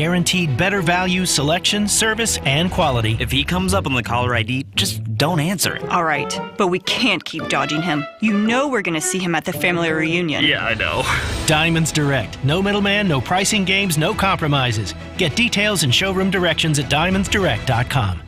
Guaranteed better value, selection, service, and quality. If he comes up on the caller ID, just don't answer it. All right, but we can't keep dodging him. You know we're going to see him at the family reunion. Yeah, I know. Diamonds Direct. No middleman, no pricing games, no compromises. Get details and showroom directions at diamondsdirect.com.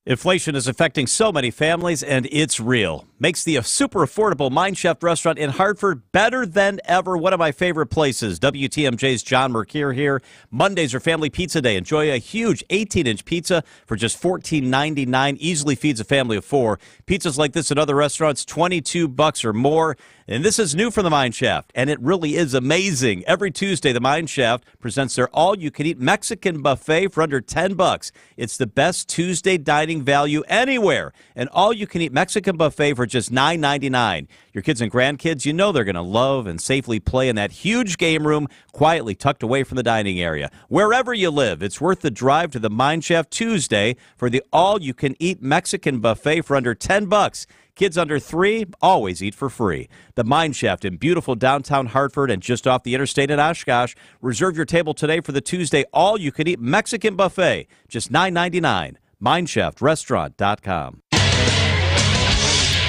Inflation is affecting so many families, and it's real. Makes the super affordable Mind Chef restaurant in Hartford better than ever. One of my favorite places. WTMJ's John Mercure here. Mondays are Family Pizza Day. Enjoy a huge 18-inch pizza for just $14.99. Easily feeds a family of 4. Pizzas like this at other restaurants, $22 or more. And this is new from the Mind Shaft, and it really is amazing. Every Tuesday, the Mind Shaft presents their all-you-can-eat Mexican buffet for under $10. It's the best Tuesday dining value anywhere. An all-you-can-eat Mexican buffet for just $9.99. Your kids and grandkids, you know they're going to love and safely play in that huge game room, quietly tucked away from the dining area. Wherever you live, it's worth the drive to the Mind Shaft Tuesday for the all-you-can-eat Mexican buffet for under $10. Kids under 3 always eat for free. The Mind Shaft in beautiful downtown Hartford and just off the interstate in Oshkosh. Reserve your table today for the Tuesday all-you-can-eat Mexican buffet. Just $9.99. MindShaftRestaurant.com.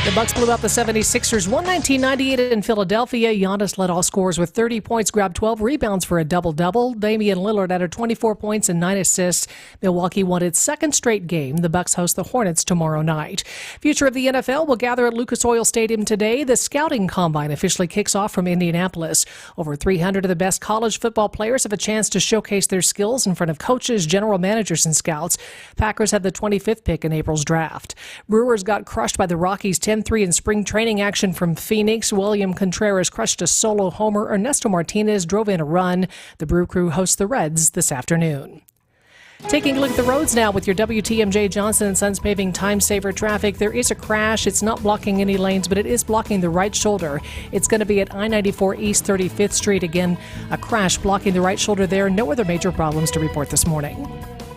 The Bucks blew out the 76ers 119-98 in Philadelphia. Giannis led all scorers with 30 points, grabbed 12 rebounds for a double-double. Damian Lillard added 24 points and 9 assists. Milwaukee won its second straight game. The Bucks host the Hornets tomorrow night. Future of the NFL will gather at Lucas Oil Stadium today. The Scouting Combine officially kicks off from Indianapolis. Over 300 of the best college football players have a chance to showcase their skills in front of coaches, general managers, and scouts. Packers had the 25th pick in April's draft. Brewers got crushed by the Rockies 10-3 in spring training action from Phoenix. William Contreras crushed a solo homer. Ernesto Martinez drove in a run. The Brew Crew hosts the Reds this afternoon. Taking a look at the roads now with your WTMJ Johnson & Sons paving time-saver traffic. There is a crash. It's not blocking any lanes, but it is blocking the right shoulder. It's going to be at I-94 East 35th Street. Again, a crash blocking the right shoulder there. No other major problems to report this morning.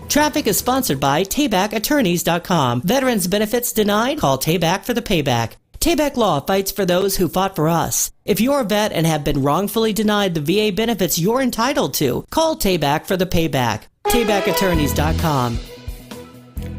Traffic is sponsored by TaybackAttorneys.com. Veterans benefits denied? Call Tayback for the payback. Tayback Law fights for those who fought for us. If you're a vet and have been wrongfully denied the VA benefits you're entitled to, call Tayback for the payback. TaybackAttorneys.com.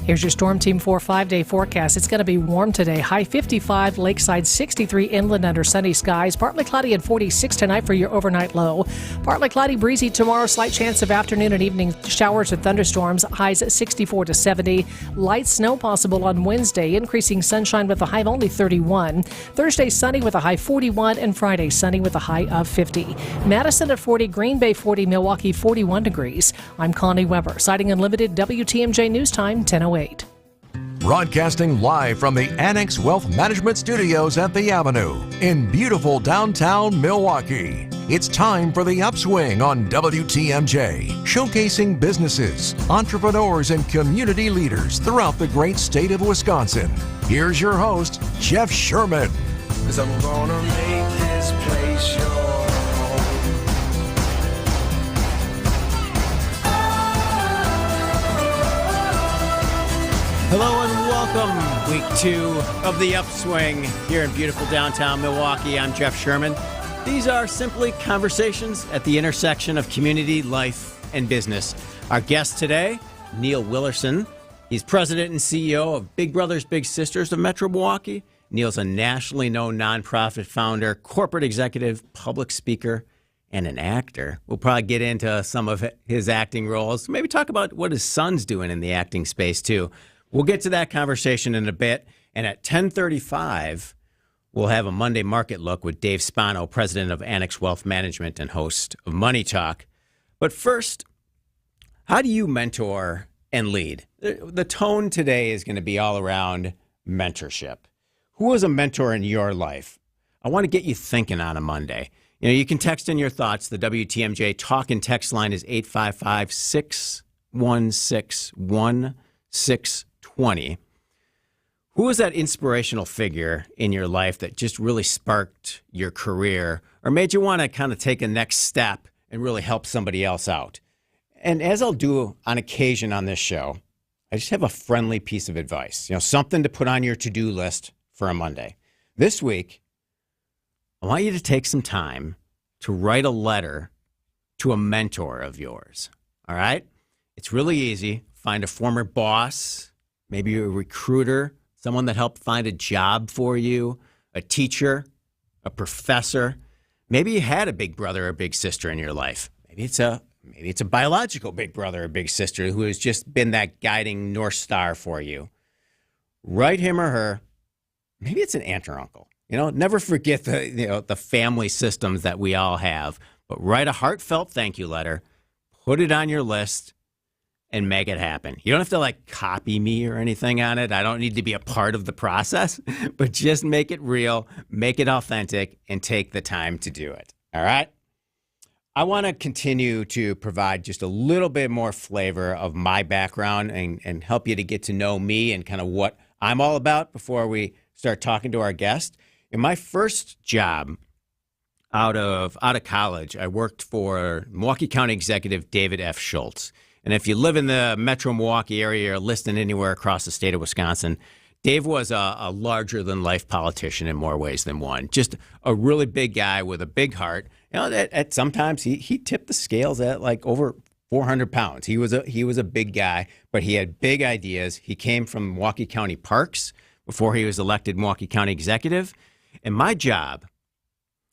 Here's your Storm Team 4 5-day forecast. It's going to be warm today. High 55, lakeside 63, inland under sunny skies. Partly cloudy at 46 tonight for your overnight low. Partly cloudy, breezy tomorrow. Slight chance of afternoon and evening showers with thunderstorms. Highs at 64 to 70. Light snow possible on Wednesday. Increasing sunshine with a high of only 31. Thursday sunny with a high 41. And Friday sunny with a high of 50. Madison at 40. Green Bay 40. Milwaukee 41 degrees. I'm Connie Weber. Sighting Unlimited WTMJ News Time 10:08. Broadcasting live from the Annex Wealth Management Studios at the Avenue in beautiful downtown Milwaukee. It's time for the Upswing on WTMJ, showcasing businesses, entrepreneurs, and community leaders throughout the great state of Wisconsin. Here's your host, Jeff Sherman. 'Cause I'm gonna make this place your home. Hello and welcome. Week 2 of the Upswing here in beautiful downtown Milwaukee. I'm Jeff Sherman. These are simply conversations at the intersection of community, life, and business. Our guest today, Neil Willerson. He's president and CEO of Big Brothers Big Sisters of Metro Milwaukee. Neil's a nationally known nonprofit founder, corporate executive, public speaker, and an actor. We'll probably get into some of his acting roles. Maybe talk about what his son's doing in the acting space, too. We'll get to that conversation in a bit. And at 10:35, we'll have a Monday Market Look with Dave Spano, president of Annex Wealth Management and host of Money Talk. But first, how do you mentor and lead? The tone today is going to be all around mentorship. Who was a mentor in your life? I want to get you thinking on a Monday. You know, you can text in your thoughts. The WTMJ talk and text line is 855-616-1620. Who was that inspirational figure in your life that just really sparked your career or made you want to kind of take a next step and really help somebody else out? And as I'll do on occasion on this show, I just have a friendly piece of advice, something to put on your to-do list for a Monday. This week, I want you to take some time to write a letter to a mentor of yours. all right? It's really easy. Find a former boss, maybe a recruiter, someone that helped find a job for you, a teacher, a professor. Maybe you had a big brother or big sister in your life. Maybe it's a biological big brother or big sister who has just been that guiding North Star for you. Write him or her. Maybe it's an aunt or uncle. Never forget the family systems that we all have. But write a heartfelt thank you letter, put it on your list, and make it happen. You don't have to copy me or anything on it. I don't need to be a part of the process, but just make it real, make it authentic, and take the time to do it. All right? I want to continue to provide just a little bit more flavor of my background and help you to get to know me and kind of what I'm all about before we start talking to our guest. In my first job out of college, I worked for Milwaukee County Executive David F. Schultz. And if you live in the metro Milwaukee area or listening anywhere across the state of Wisconsin, Dave was a larger-than-life politician in more ways than one. Just a really big guy with a big heart. At sometimes he tipped the scales at over 400 pounds. He was a big guy, but he had big ideas. He came from Milwaukee County Parks before he was elected Milwaukee County Executive. And my job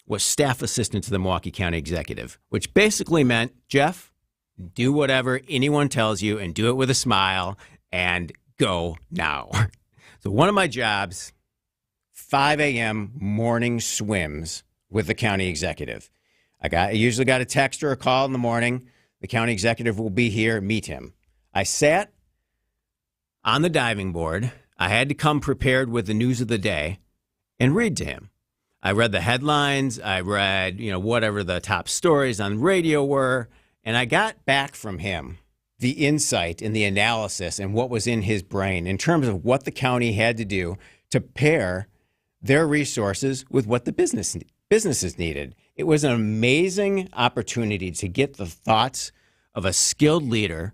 was staff assistant to the Milwaukee County Executive, which basically meant, Jeff, do whatever anyone tells you and do it with a smile and go now. So one of my jobs, 5 a.m. morning swims with the county executive. I usually got a text or a call in the morning. The county executive will be here. Meet him. I sat on the diving board. I had to come prepared with the news of the day and read to him. I read the headlines. I read, whatever the top stories on radio were. And I got back from him the insight and the analysis and what was in his brain in terms of what the county had to do to pair their resources with what the businesses needed. It was an amazing opportunity to get the thoughts of a skilled leader,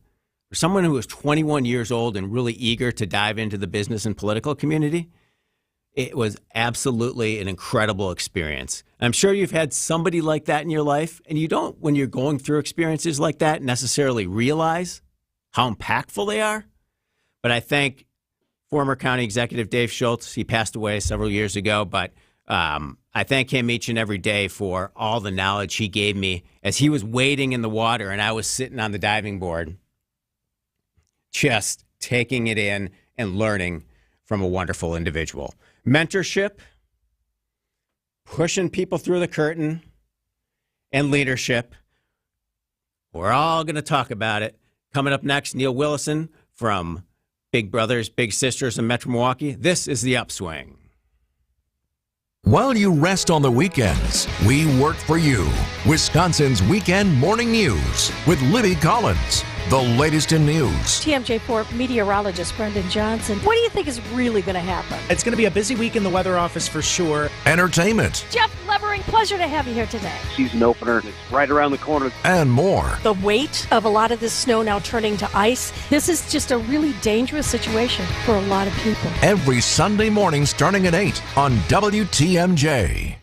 or someone who was 21 years old and really eager to dive into the business and political community. It was absolutely an incredible experience. I'm sure you've had somebody like that in your life, and you don't, when you're going through experiences like that, necessarily realize how impactful they are. But I thank former county executive Dave Schultz. He passed away several years ago, but I thank him each and every day for all the knowledge he gave me as he was wading in the water and I was sitting on the diving board, just taking it in and learning from a wonderful individual. Mentorship, pushing people through the curtain, and leadership. We're all going to talk about it. Coming up next, Neil Willison from Big Brothers, Big Sisters in Metro Milwaukee. This is The Upswing. While you rest on the weekends, we work for you. Wisconsin's Weekend Morning News with Libby Collins. The latest in news. TMJ4 meteorologist Brendan Johnson. What do you think is really going to happen? It's going to be a busy week in the weather office for sure. Entertainment. Jeff Levering, pleasure to have you here today. Season opener is right around the corner. And more. The weight of a lot of this snow now turning to ice. This is just a really dangerous situation for a lot of people. Every Sunday morning starting at 8 on WTMJ.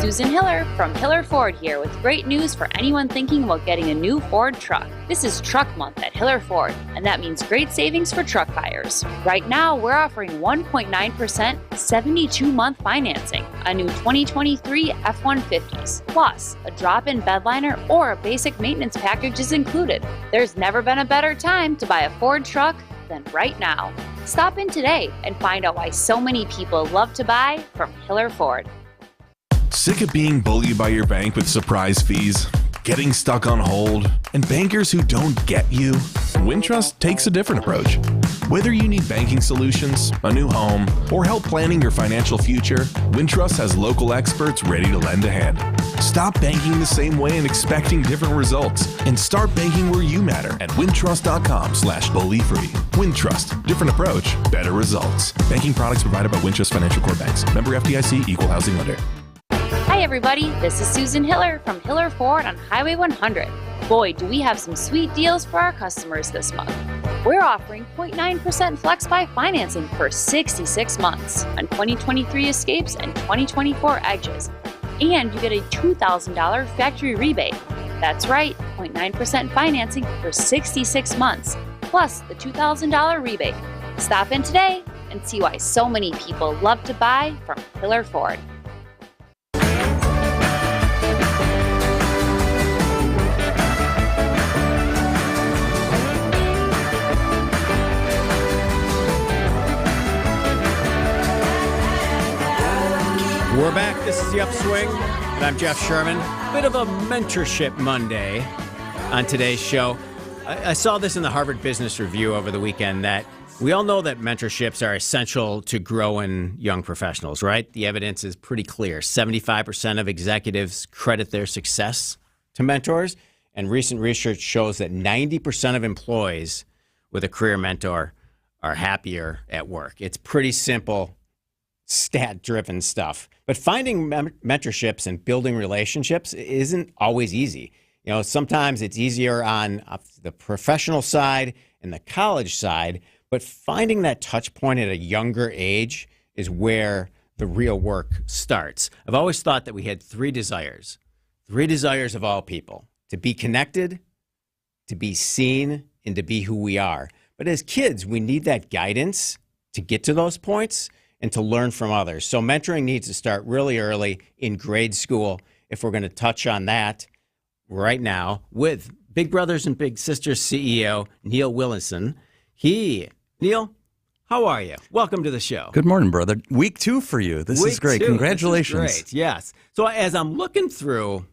Susan Hiller from Hiller Ford here with great news for anyone thinking about getting a new Ford truck. This is Truck Month at Hiller Ford, and that means great savings for truck buyers. Right now, we're offering 1.9% 72-month financing on new 2023 F-150s. Plus, a drop-in bed liner or a basic maintenance package is included. There's never been a better time to buy a Ford truck than right now. Stop in today and find out why so many people love to buy from Hiller Ford. Sick of being bullied by your bank with surprise fees, getting stuck on hold, and bankers who don't get you? Wintrust takes a different approach. Whether you need banking solutions, a new home, or help planning your financial future, Wintrust has local experts ready to lend a hand. Stop banking the same way and expecting different results, and start banking where you matter at wintrust.com/bully-free. Wintrust, different approach, better results. Banking products provided by Wintrust Financial Corp Banks. Member FDIC, Equal Housing Lender. Hi everybody, this is Susan Hiller from Hiller Ford on Highway 100. Boy, do we have some sweet deals for our customers this month. We're offering 0.9% flex-buy financing for 66 months on 2023 Escapes and 2024 Edges. And you get a $2,000 factory rebate. That's right, 0.9% financing for 66 months, plus the $2,000 rebate. Stop in today and see why so many people love to buy from Hiller Ford. We're back. This is the Upswing, and I'm Jeff Sherman. Bit of a mentorship Monday on today's show. I saw this in the Harvard Business Review over the weekend that we all know that mentorships are essential to growing young professionals, right? The evidence is pretty clear. 75% of executives credit their success to mentors, and recent research shows that 90% of employees with a career mentor are happier at work. It's pretty simple, stat-driven stuff. But finding mentorships and building relationships isn't always easy. You know, sometimes it's easier on the professional side and the college side, but finding that touch point at a younger age is where the real work starts. I've always thought that we had three desires of all people: to be connected, to be seen, and to be who we are. But as kids, we need that guidance to get to those points and to learn from others. So mentoring needs to start really early in grade school. If we're going to touch on that right now with Big Brothers and Big Sisters CEO Neil Willinson. Neil, how are you? Welcome to the show. Good morning, brother. Week 2 for you. This is great. Congratulations. This is great. Yes. So as I'm looking through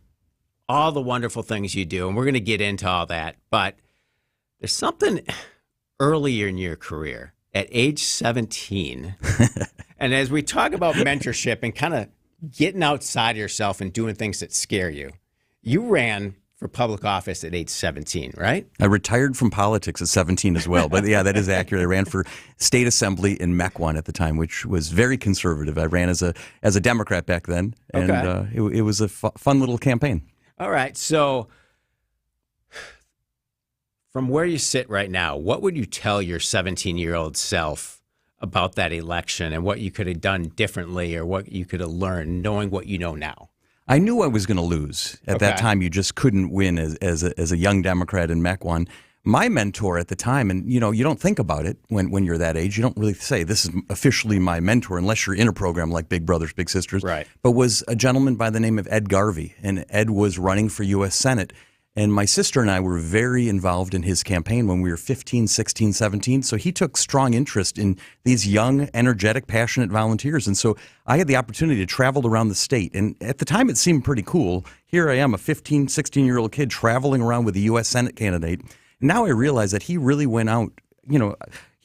all the wonderful things you do, and we're going to get into all that, but there's something earlier in your career at age 17. And as we talk about mentorship and kind of getting outside yourself and doing things that scare you, you ran for public office at age 17, right? I retired from politics at 17 as well. But yeah, that is accurate. I ran for state assembly in Mequon at the time, which was very conservative. I ran as a Democrat back then, and it was a fun little campaign. All right. So from where you sit right now, what would you tell your 17-year-old self about that election and what you could have done differently or what you could have learned knowing what you know now? I knew I was going to lose. At that time, you just couldn't win as a young Democrat in Mequon. My mentor at the time, and you don't think about it when you're that age. You don't really say, this is officially my mentor unless you're in a program like Big Brothers, Big Sisters. Right. But was a gentleman by the name of Ed Garvey. And Ed was running for U.S. Senate. And my sister and I were very involved in his campaign when we were 15, 16, 17. So he took strong interest in these young, energetic, passionate volunteers. And so I had the opportunity to travel around the state. And at the time, it seemed pretty cool. Here I am, a 15, 16-year-old kid traveling around with a U.S. Senate candidate. Now I realize that he really went out,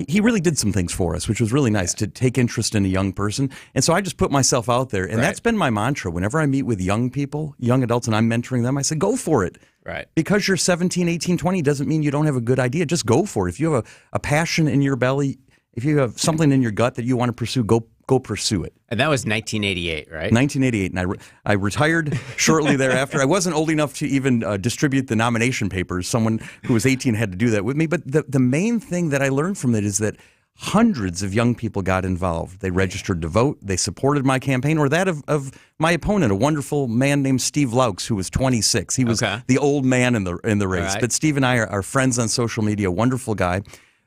he really did some things for us, which was really nice to take interest in a young person. And so I just put myself out there. And that's been my mantra. Whenever I meet with young people, young adults, and I'm mentoring them, I say, go for it. Right. Because you're 17, 18, 20 doesn't mean you don't have a good idea. Just go for it. If you have a passion in your belly, if you have something in your gut that you want to pursue, go pursue it. And that was 1988, right? 1988, and I retired shortly thereafter. I wasn't old enough to even distribute the nomination papers. Someone who was 18 had to do that with me. But the main thing that I learned from it is that hundreds of young people got involved. They registered to vote. They supported my campaign or that of my opponent, a wonderful man named Steve Laux, who was 26. He was the old man in the race. Right. But Steve and I are friends on social media, wonderful guy.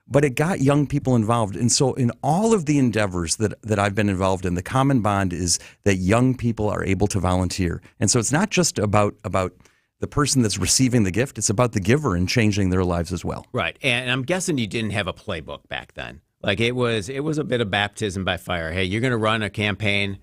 But it got young people involved. And so in all of the endeavors that I've been involved in, the common bond is that young people are able to volunteer. And so it's not just about the person that's receiving the gift. It's about the giver and changing their lives as well. Right. And I'm guessing you didn't have a playbook back then. Like it was a bit of baptism by fire. Hey, you're going to run a campaign,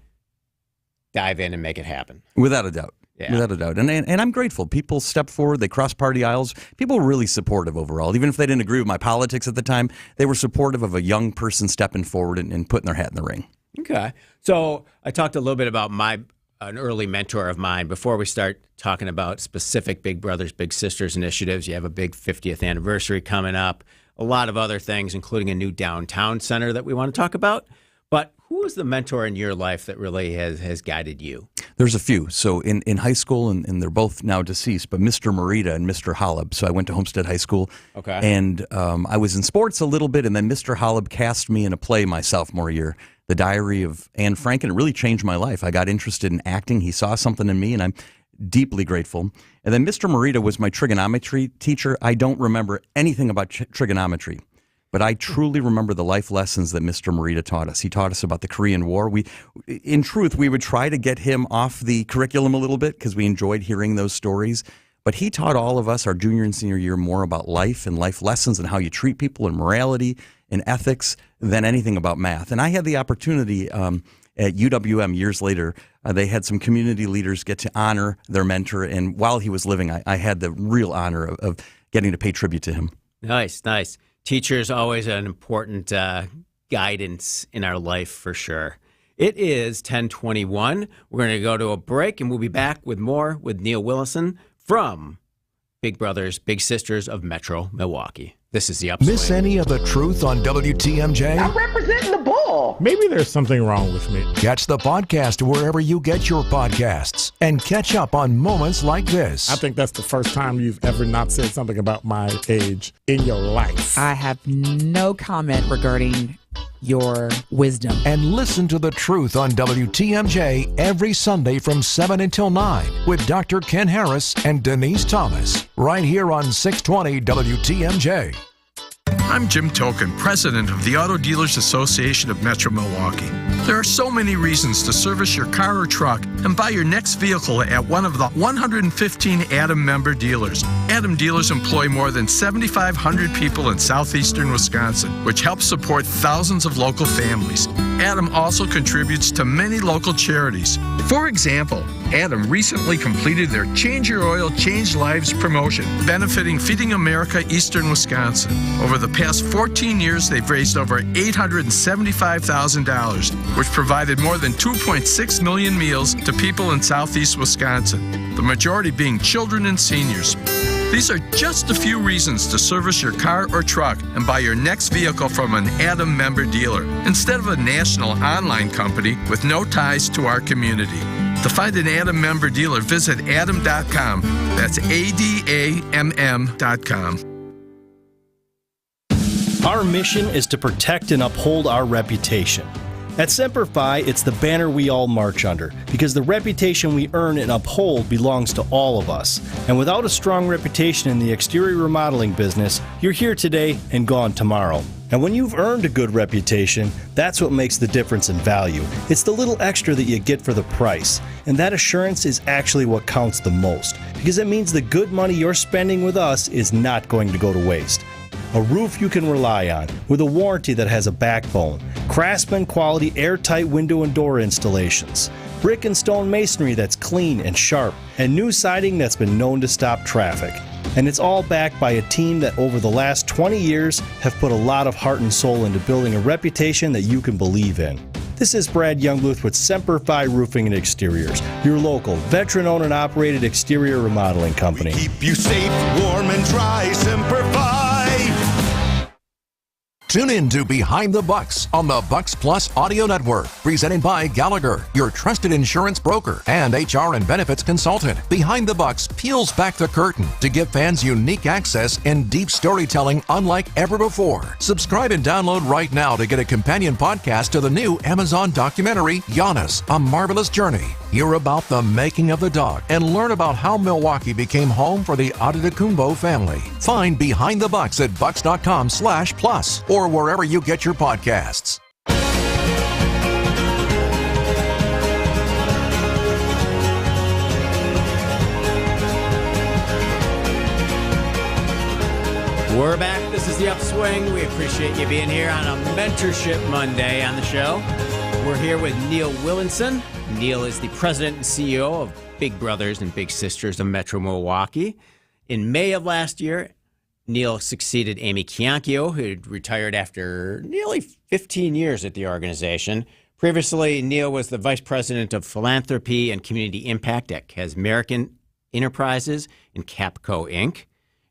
dive in and make it happen. Without a doubt. Yeah. Without a doubt. And I'm grateful. People stepped forward. They crossed party aisles. People were really supportive overall. Even if they didn't agree with my politics at the time, they were supportive of a young person stepping forward and putting their hat in the ring. Okay. So I talked a little bit about an early mentor of mine. Before we start talking about specific Big Brothers, Big Sisters initiatives, you have a big 50th anniversary coming up, a lot of other things, including a new downtown center that we want to talk about. But who was the mentor in your life that really has guided you? There's a few. So in high school, and they're both now deceased, but Mr. Morita and Mr. Holub. So I went to Homestead High School. Okay. And I was in sports a little bit, and then Mr. Holub cast me in a play my sophomore year, The Diary of Anne Frank, and it really changed my life. I got interested in acting. He saw something in me, and I'm deeply grateful. And then Mr. Morita was my trigonometry teacher. I don't remember anything about trigonometry, but I truly remember the life lessons that Mr. Morita taught us. He taught us about the Korean War. In truth, we would try to get him off the curriculum a little bit because we enjoyed hearing those stories. But he taught all of us, our junior and senior year, more about life and life lessons and how you treat people and morality and ethics than anything about math. And I had the opportunity at UWM years later, they had some community leaders get to honor their mentor. And while he was living, I had the real honor of getting to pay tribute to him. Nice, nice. Teacher's always an important guidance in our life for sure. It is 10:21. We're going to go to a break, and we'll be back with more with Neil Willison from Big Brothers, Big Sisters of Metro Milwaukee. This is the Upswing. Miss any of the truth on WTMJ? I'm representing the bull. Maybe there's something wrong with me. Catch the podcast wherever you get your podcasts and catch up on moments like this. I think that's the first time you've ever not said something about my age in your life. I have no comment regarding your wisdom. And listen to the truth on WTMJ every Sunday from 7 until 9 with Dr. Ken Harris and Denise Thomas, right here on 620 WTMJ. I'm Jim Token, president of the Auto Dealers Association of Metro Milwaukee. There are so many reasons to service your car or truck and buy your next vehicle at one of the 115 Adam member dealers. Adam dealers employ more than 7,500 people in southeastern Wisconsin, which helps support thousands of local families. Adam also contributes to many local charities. For example, Adam recently completed their Change Your Oil, Change Lives promotion, benefiting Feeding America Eastern Wisconsin. Over the past 14 years, they've raised over $875,000, which provided more than 2.6 million meals to people in southeast Wisconsin, the majority being children and seniors. These are just a few reasons to service your car or truck and buy your next vehicle from an Adam member dealer instead of a national online company with no ties to our community. To find an Adam member dealer, visit adam.com. That's ADAMM.com. Our mission is to protect and uphold our reputation. At Semper Fi, it's the banner we all march under, because the reputation we earn and uphold belongs to all of us. And without a strong reputation in the exterior remodeling business, you're here today and gone tomorrow. And when you've earned a good reputation, that's what makes the difference in value. It's the little extra that you get for the price. And that assurance is actually what counts the most, because it means the good money you're spending with us is not going to go to waste. A roof you can rely on, with a warranty that has a backbone. Craftsman quality airtight window and door installations. Brick and stone masonry that's clean and sharp. And new siding that's been known to stop traffic. And it's all backed by a team that over the last 20 years have put a lot of heart and soul into building a reputation that you can believe in. This is Brad Youngbluth with Semper Fi Roofing and Exteriors, your local, veteran-owned and operated exterior remodeling company. We keep you safe, warm, and dry, Semper Fi. Tune in to Behind the Bucks on the Bucks Plus Audio Network, presented by Gallagher, your trusted insurance broker and HR and benefits consultant. Behind the Bucks peels back the curtain to give fans unique access and deep storytelling unlike ever before. Subscribe and download right now to get a companion podcast to the new Amazon documentary, Giannis, A Marvelous Journey. Hear about the making of the dog and learn about how Milwaukee became home for the Adetokounmpo family. Find Behind the Bucks at bucks.com/plus or wherever you get your podcasts. We're back. This is the Upswing. We appreciate you being here on a Mentorship Monday on the show. We're here with Neil Willinson. Neil is the president and CEO of Big Brothers and Big Sisters of Metro Milwaukee. In May of last year, Neil succeeded Amy Chianchio, who had retired after nearly 15 years at the organization. Previously, Neil was the vice president of philanthropy and community impact at Casmerican Enterprises and Capco Inc.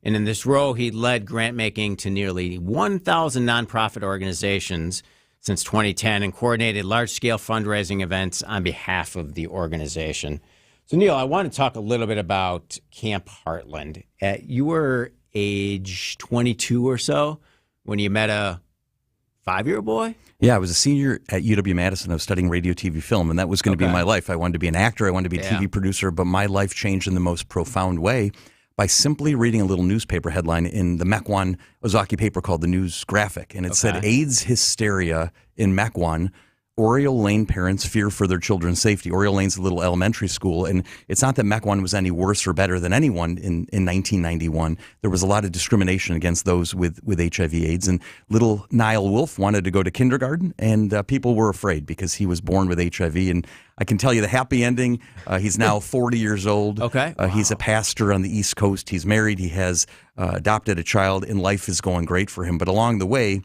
And in this role, he led grant making to nearly 1,000 nonprofit organizations since 2010 and coordinated large-scale fundraising events on behalf of the organization. So, Neil, I want to talk a little bit about Camp Heartland. You were age 22 or so when you met a 5-year-old boy? Yeah, I was a senior at UW-Madison. I was studying radio, TV, film, and that was going to be my life. I wanted to be an actor. I wanted to be a TV producer, but my life changed in the most profound way by simply reading a little newspaper headline in the Mequon Ozaukee paper called the News Graphic, and it said, AIDS hysteria in Mequon. Oriole Lane parents fear for their children's safety. Oriole Lane's a little elementary school, and it's not that Mequon was any worse or better than anyone in 1991. There was a lot of discrimination against those with HIV/AIDS, and little Niall Wolf wanted to go to kindergarten, and people were afraid because he was born with HIV. And I can tell you the happy ending. He's now 40 years old. Okay. He's a pastor on the East Coast. He's married. He has adopted a child, and life is going great for him. But along the way,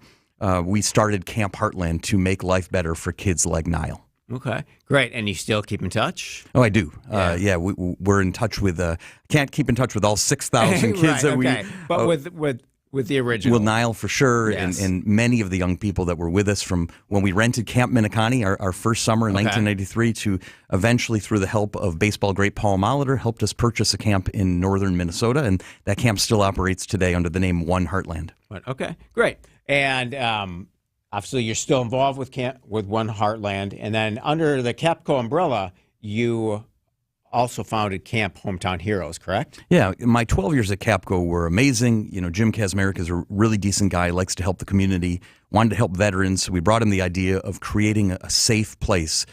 we started Camp Heartland to make life better for kids like Niall. Okay, great. And you still keep in touch? Oh, I do. We're in touch with. Can't keep in touch with all 6,000 kids that we. But with the original, with Niall for sure, yes. and many of the young people that were with us from when we rented Camp Minneconne our first summer in 1993 to eventually, through the help of baseball great Paul Molitor, helped us purchase a camp in northern Minnesota, and that camp still operates today under the name One Heartland. Okay, great. And obviously, you're still involved with One Heartland, and then under the Capco umbrella, you also founded Camp Hometown Heroes, correct? Yeah, my 12 years at Capco were amazing. You know, Jim Kazmarek is a really decent guy, likes to help the community, wanted to help veterans. So we brought him the idea of creating a safe place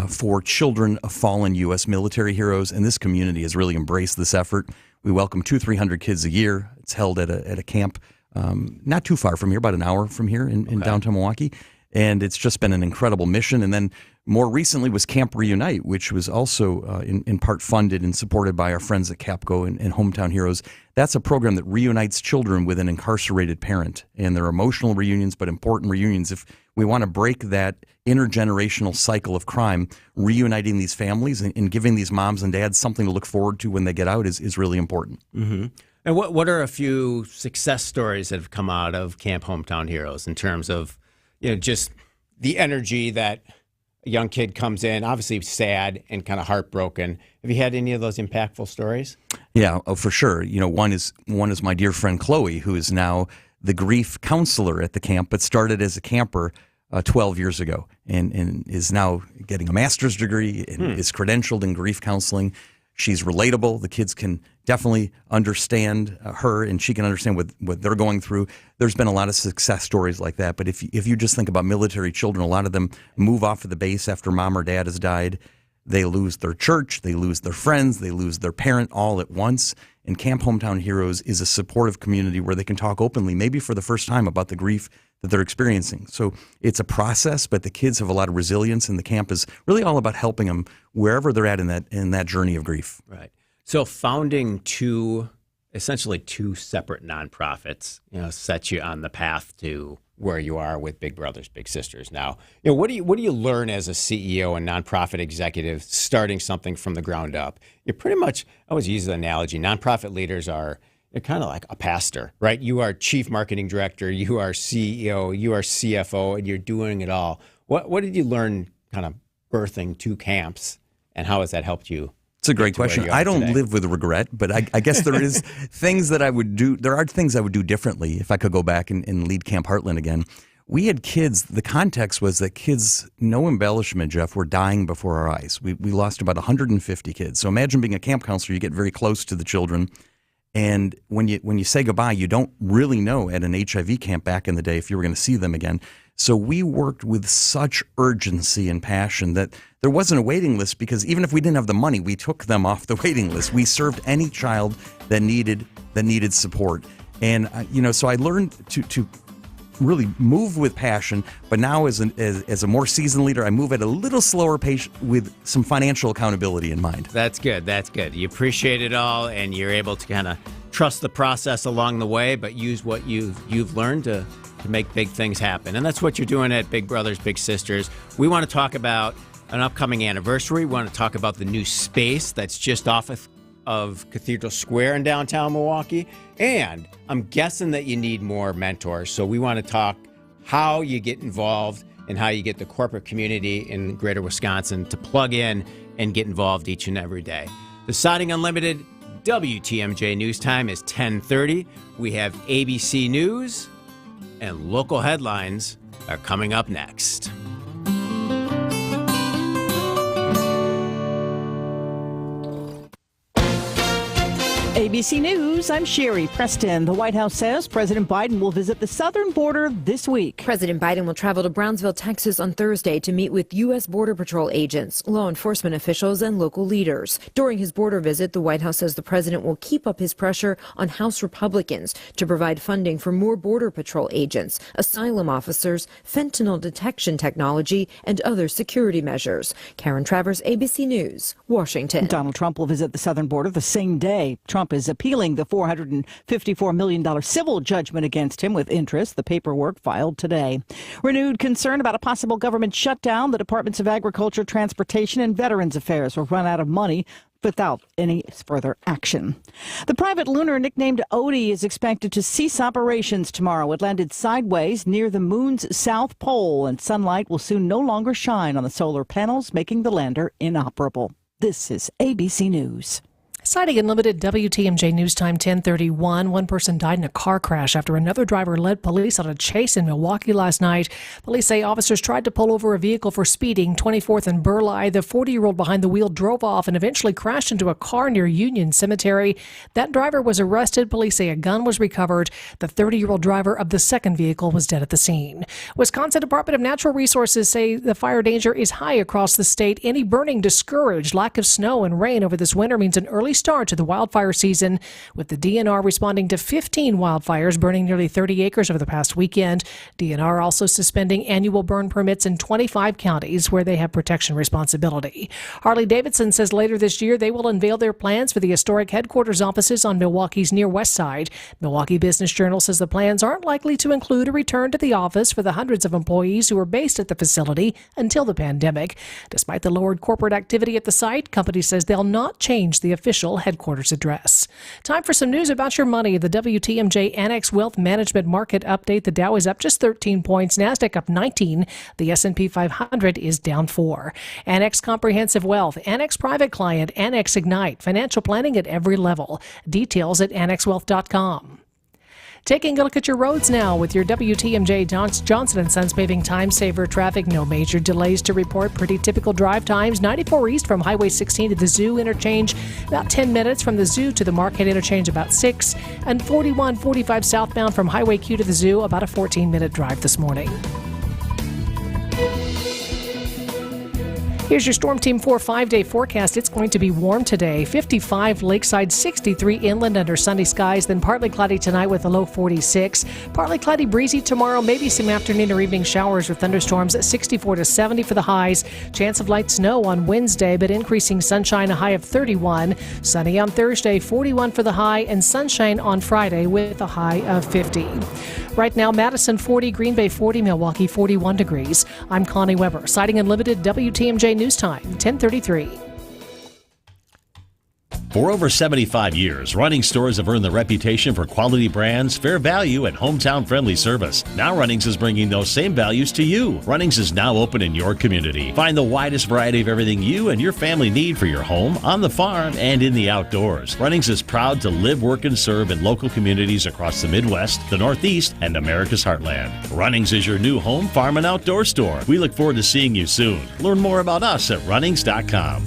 for children of fallen U.S. military heroes, and this community has really embraced this effort. We welcome 200-300 kids a year. It's held at a camp not too far from here, about an hour from here in downtown Milwaukee. And it's just been an incredible mission. And then more recently was Camp Reunite, which was also in part funded and supported by our friends at Capco and Hometown Heroes. That's a program that reunites children with an incarcerated parent. And they're emotional reunions, but important reunions. If we want to break that intergenerational cycle of crime, reuniting these families and giving these moms and dads something to look forward to when they get out is really important. Mm-hmm. And what are a few success stories that have come out of Camp Hometown Heroes in terms of, just the energy that a young kid comes in, obviously sad and kind of heartbroken. Have you had any of those impactful stories? Yeah, for sure. One is my dear friend Chloe, who is now the grief counselor at the camp, but started as a camper 12 years ago and is now getting a master's degree and is credentialed in grief counseling. She's relatable. The kids can definitely understand her, and she can understand what they're going through. There's been a lot of success stories like that. But if you just think about military children, a lot of them move off of the base after mom or dad has died. They lose their church, they lose their friends, they lose their parent all at once. And Camp Hometown Heroes is a supportive community where they can talk openly, maybe for the first time, about the grief that they're experiencing. So it's a process, but the kids have a lot of resilience, and the camp is really all about helping them wherever they're at in that journey of grief. Right. So founding essentially two separate nonprofits, sets you on the path to where you are with Big Brothers Big Sisters now. What do you learn as a CEO and nonprofit executive starting something from the ground up? You're pretty much, I always use the analogy, nonprofit leaders are kind of like a pastor, right? You are chief marketing director, you are CEO, you are CFO, and you're doing it all. What did you learn kind of birthing two camps, and how has that helped you? It's a great question. I don't live with regret, but I guess there is things that I would do. There are things I would do differently if I could go back and lead Camp Heartland again. We had kids. The context was that kids, no embellishment, Jeff, were dying before our eyes. We lost about 150 kids. So imagine being a camp counselor. You get very close to the children. And when you say goodbye, you don't really know at an HIV camp back in the day if you were going to see them again. So we worked with such urgency and passion that there wasn't a waiting list, because even if we didn't have the money, we took them off the waiting list. We served any child that needed support. And so I learned to really move with passion. But now as a more seasoned leader, I move at a little slower pace with some financial accountability in mind. That's good. That's good. You appreciate it all, and you're able to kind of trust the process along the way, but use what you've learned to make big things happen. And that's what you're doing at Big Brothers Big Sisters. We want to talk about an upcoming anniversary. We want to talk about the new space that's just off of Cathedral Square in downtown Milwaukee. And I'm guessing that you need more mentors. So we want to talk how you get involved and how you get the corporate community in greater Wisconsin to plug in and get involved each and every day. The Siding Unlimited WTMJ news time is 10:30. We have ABC News and local headlines are coming up next. ABC News, I'm Sherry Preston. The White House says President Biden will visit the southern border this week. President Biden will travel to Brownsville, Texas on Thursday to meet with U.S. Border Patrol agents, law enforcement officials, and local leaders. During his border visit, the White House says the president will keep up his pressure on House Republicans to provide funding for more Border Patrol agents, asylum officers, fentanyl detection technology, and other security measures. Karen Travers, ABC News, Washington. Donald Trump will visit the southern border the same day. Trump is appealing the $454 million civil judgment against him with interest, the paperwork filed today. Renewed concern about a possible government shutdown. The Departments of Agriculture, Transportation, and Veterans Affairs will run out of money without any further action. The private lunar nicknamed Odie is expected to cease operations tomorrow. It landed sideways near the moon's south pole, and sunlight will soon no longer shine on the solar panels, making the lander inoperable. This is ABC News. Citing Unlimited WTMJ News Time 10:31, one person died in a car crash after another driver led police on a chase in Milwaukee last night. Police say officers tried to pull over a vehicle for speeding. 24th and Burleigh, the 40-year-old behind the wheel drove off and eventually crashed into a car near Union Cemetery. That driver was arrested. Police say a gun was recovered. The 30-year-old driver of the second vehicle was dead at the scene. Wisconsin Department of Natural Resources say the fire danger is high across the state. Any burning discouraged. Lack of snow and rain over this winter means an early start to the wildfire season, with the DNR responding to 15 wildfires burning nearly 30 acres over the past weekend. DNR also suspending annual burn permits in 25 counties where they have protection responsibility. Harley-Davidson says later this year they will unveil their plans for the historic headquarters offices on Milwaukee's near west side. Milwaukee Business Journal says the plans aren't likely to include a return to the office for the hundreds of employees who were based at the facility until the pandemic. Despite the lowered corporate activity at the site, company says they'll not change the official headquarters address. Time for some news about your money. The WTMJ Annex Wealth Management Market Update. The Dow is up just 13 points. NASDAQ up 19. The S&P 500 is down 4. Annex Comprehensive Wealth, Annex Private Client, Annex Ignite. Financial planning at every level. Details at annexwealth.com. Taking a look at your roads now with your WTMJ Johnson & Sons Paving Time Saver traffic. No major delays to report. Pretty typical drive times. 94 east from Highway 16 to the Zoo interchange, about 10 minutes. From the Zoo to the Marquette interchange, about 6. And 41-45 southbound from Highway Q to the Zoo, about a 14-minute drive this morning. Here's your Storm Team 4 5-day forecast. It's going to be warm today. 55 lakeside, 63 inland under sunny skies, then partly cloudy tonight with a low 46. Partly cloudy, breezy tomorrow, maybe some afternoon or evening showers or thunderstorms at 64 to 70 for the highs. Chance of light snow on Wednesday, but increasing sunshine, a high of 31. Sunny on Thursday, 41 for the high, and sunshine on Friday with a high of 50. Right now, Madison 40, Green Bay 40, Milwaukee 41 degrees. I'm Connie Weber, citing Unlimited WTMJ News Time, 10:33. For over 75 years, Running stores have earned the reputation for quality brands, fair value, and hometown-friendly service. Now Runnings is bringing those same values to you. Runnings is now open in your community. Find the widest variety of everything you and your family need for your home, on the farm, and in the outdoors. Runnings is proud to live, work, and serve in local communities across the Midwest, the Northeast, and America's heartland. Runnings is your new home, farm, and outdoor store. We look forward to seeing you soon. Learn more about us at runnings.com.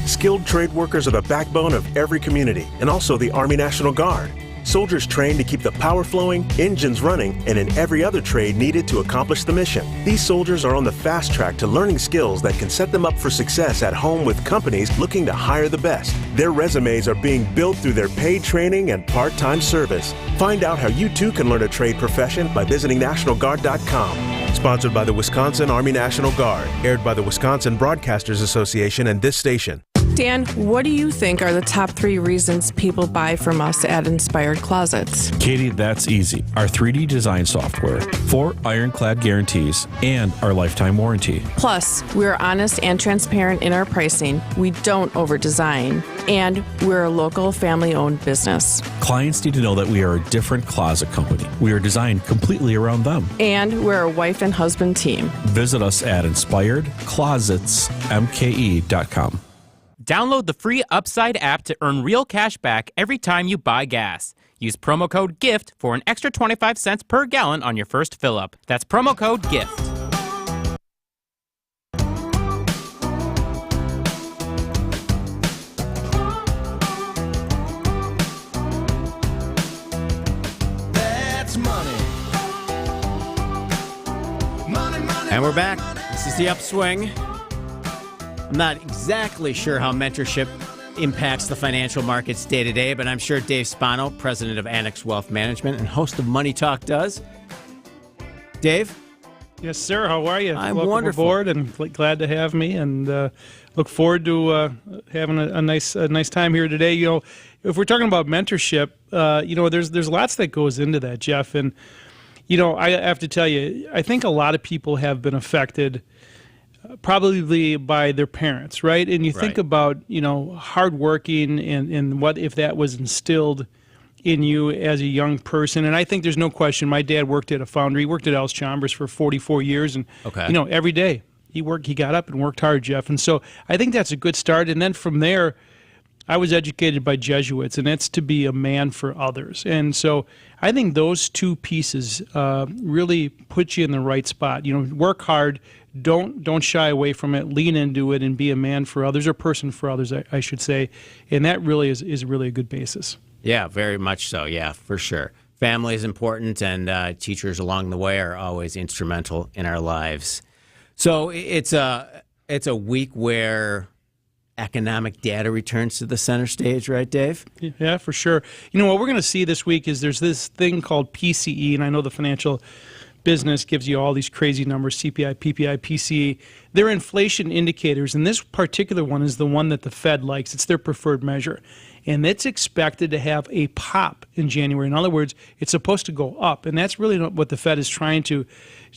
Skilled trade workers are the backbone of every community, and also the Army National Guard. Soldiers trained to keep the power flowing, engines running, and in every other trade needed to accomplish the mission. These soldiers are on the fast track to learning skills that can set them up for success at home with companies looking to hire the best. Their resumes are being built through their paid training and part-time service. Find out how you too can learn a trade profession by visiting NationalGuard.com. Sponsored by the Wisconsin Army National Guard. Aired by the Wisconsin Broadcasters Association and this station. Dan, what do you think are the top 3 reasons people buy from us at Inspired Closets? Katie, that's easy. Our 3D design software, 4 ironclad guarantees, and our lifetime warranty. Plus, we're honest and transparent in our pricing. We don't over-design. And we're a local family-owned business. Clients need to know that we are a different closet company. We are designed completely around them. And we're a wife and husband team. Visit us at inspiredclosetsmke.com. Download the free Upside app to earn real cash back every time you buy gas. Use promo code GIFT for an extra 25 cents per gallon on your first fill-up. That's promo code GIFT. That's money. And we're back. This is the Upswing. I'm not exactly sure how mentorship impacts the financial markets day to day, but I'm sure Dave Spano, president of Annex Wealth Management and host of Money Talk, does. Dave? Yes, sir. How are you? I'm Welcome wonderful. aboard, and glad to have me. And look forward to having a nice time here today. You know, if we're talking about mentorship, you know, there's lots that goes into that, Jeff. And you know, I have to tell you, I think a lot of people have been affected probably by their parents, right? And you think about, you know, hardworking and what if that was instilled in you as a young person. And I think there's no question. My dad worked at a foundry. He worked at Al's-Chalmers for 44 years. And, you know, every day he got up and worked hard, Jeff. And so I think that's a good start. And then from there, I was educated by Jesuits, and that's to be a man for others. And so I think those two pieces really put you in the right spot. You know, work hard, don't shy away from it, lean into it, and be a man for others, or person for others, I should say. And that really is really a good basis. Yeah, very much so. Yeah, for sure. Family is important, and teachers along the way are always instrumental in our lives. So it's a week where economic data returns to the center stage, right, Dave? Yeah, for sure. You know, what we're going to see this week is there's this thing called PCE, and I know the financial business gives you all these crazy numbers, CPI, PPI, PCE. They're inflation indicators, and this particular one is the one that the Fed likes. It's their preferred measure. And it's expected to have a pop in January. In other words, it's supposed to go up, and that's really what the Fed is trying to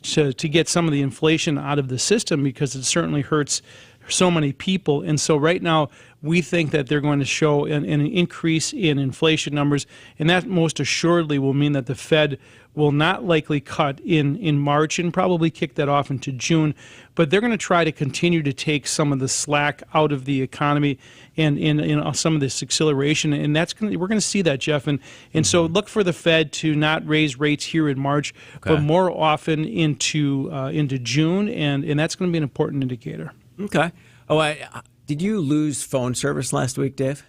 get some of the inflation out of the system, because it certainly hurts so many people. And so right now we think that they're going to show an increase in inflation numbers, and that most assuredly will mean that the Fed will not likely cut in March and probably kick that off into June, but they're going to try to continue to take some of the slack out of the economy and in some of this acceleration, and we're going to see that, Jeff. And so look for the Fed to not raise rates here in March, but more often into June, and that's going to be an important indicator. Okay. Oh, did you lose phone service last week, Dave?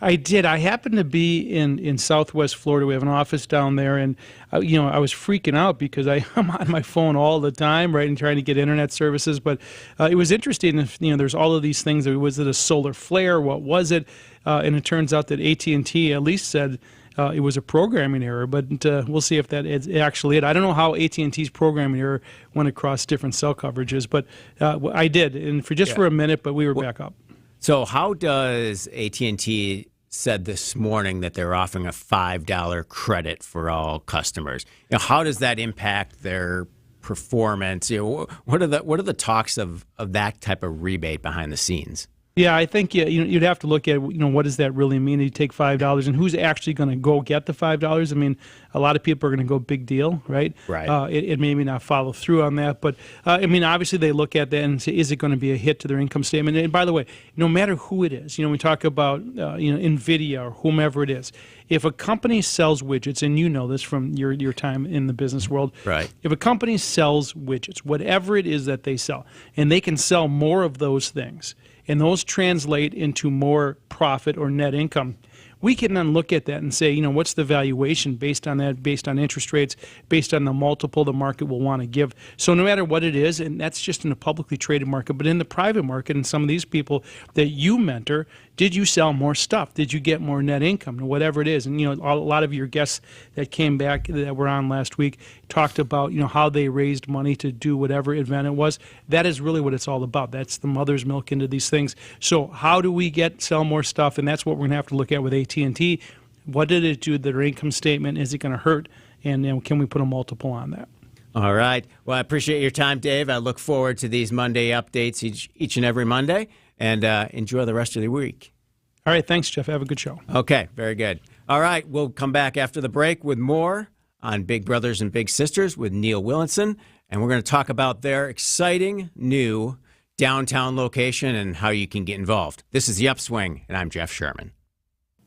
I did. I happened to be in Southwest Florida. We have an office down there, and you know, I was freaking out because I'm on my phone all the time, right, and trying to get internet services. But it was interesting. You know, there's all of these things. Was it a solar flare? What was it? And it turns out that AT&T at least said it was a programming error, but we'll see if that is actually it. I don't know how AT&T's programming error went across different cell coverages, but I did, and for a minute, but we were back up. So how does AT&T said this morning that they're offering a $5 credit for all customers? You know, how does that impact their performance? You know, what are the talks of that type of rebate behind the scenes? Yeah, I think you'd have to look at, you know, what does that really mean? You take $5, and who's actually going to go get the $5? I mean, a lot of people are going to go big deal, right? Right. It maybe not follow through on that, but I mean, obviously they look at that and say, is it going to be a hit to their income statement? And by the way, no matter who it is, you know, we talk about NVIDIA or whomever it is. If a company sells widgets, and you know this from your time in the business world, right? If a company sells widgets, whatever it is that they sell, and they can sell more of those things, and those translate into more profit or net income, we can then look at that and say, you know, what's the valuation based on that, based on interest rates, based on the multiple the market will want to give. So no matter what it is, and that's just in a publicly traded market, but in the private market, and some of these people that you mentor, did you sell more stuff? Did you get more net income? Whatever it is. And, you know, a lot of your guests that came back that were on last week talked about, you know, how they raised money to do whatever event it was. That is really what it's all about. That's the mother's milk into these things. So how do we sell more stuff? And that's what we're going to have to look at with AT&T. What did it do to their income statement? Is it going to hurt? And can we put a multiple on that? All right. Well, I appreciate your time, Dave. I look forward to these Monday updates each and every Monday. And enjoy the rest of the week. All right. Thanks, Jeff. Have a good show. Okay. Very good. All right. We'll come back after the break with more on Big Brothers and Big Sisters with Neil Willinson. And we're going to talk about their exciting new downtown location and how you can get involved. This is The Upswing, and I'm Jeff Sherman.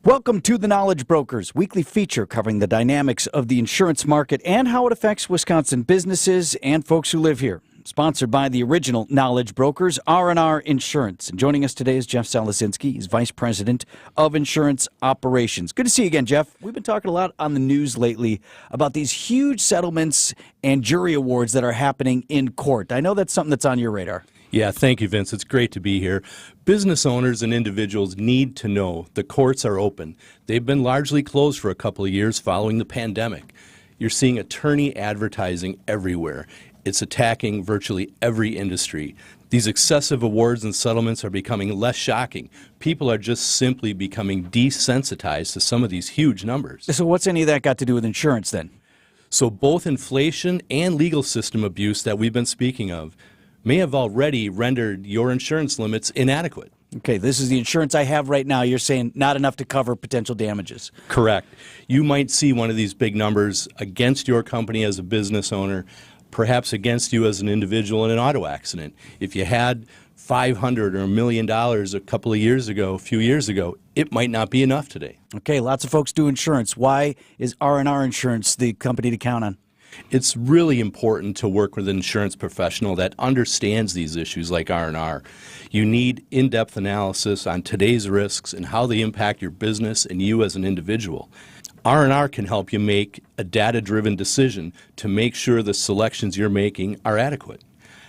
Welcome to The Knowledge Brokers, weekly feature covering the dynamics of the insurance market and how it affects Wisconsin businesses and folks who live here. Sponsored by the original Knowledge Brokers, R&R Insurance. And joining us today is Jeff Salasinski. He's Vice President of Insurance Operations. Good to see you again, Jeff. We've been talking a lot on the news lately about these huge settlements and jury awards that are happening in court. I know that's something that's on your radar. Yeah, thank you, Vince. It's great to be here. Business owners and individuals need to know the courts are open. They've been largely closed for a couple of years following the pandemic. You're seeing attorney advertising everywhere. It's attacking virtually every industry. These excessive awards and settlements are becoming less shocking. People are just simply becoming desensitized to some of these huge numbers. So what's any of that got to do with insurance then? So both inflation and legal system abuse that we've been speaking of may have already rendered your insurance limits inadequate. Okay, this is the insurance I have right now. You're saying not enough to cover potential damages. Correct. You might see one of these big numbers against your company as a business owner, perhaps against you as an individual in an auto accident. If you had $500 or $1 million a few years ago, it might not be enough today. Okay, lots of folks do insurance. Why is R&R Insurance the company to count on? It's really important to work with an insurance professional that understands these issues like R&R. You need in-depth analysis on today's risks and how they impact your business and you as an individual. R&R can help you make a data-driven decision to make sure the selections you're making are adequate.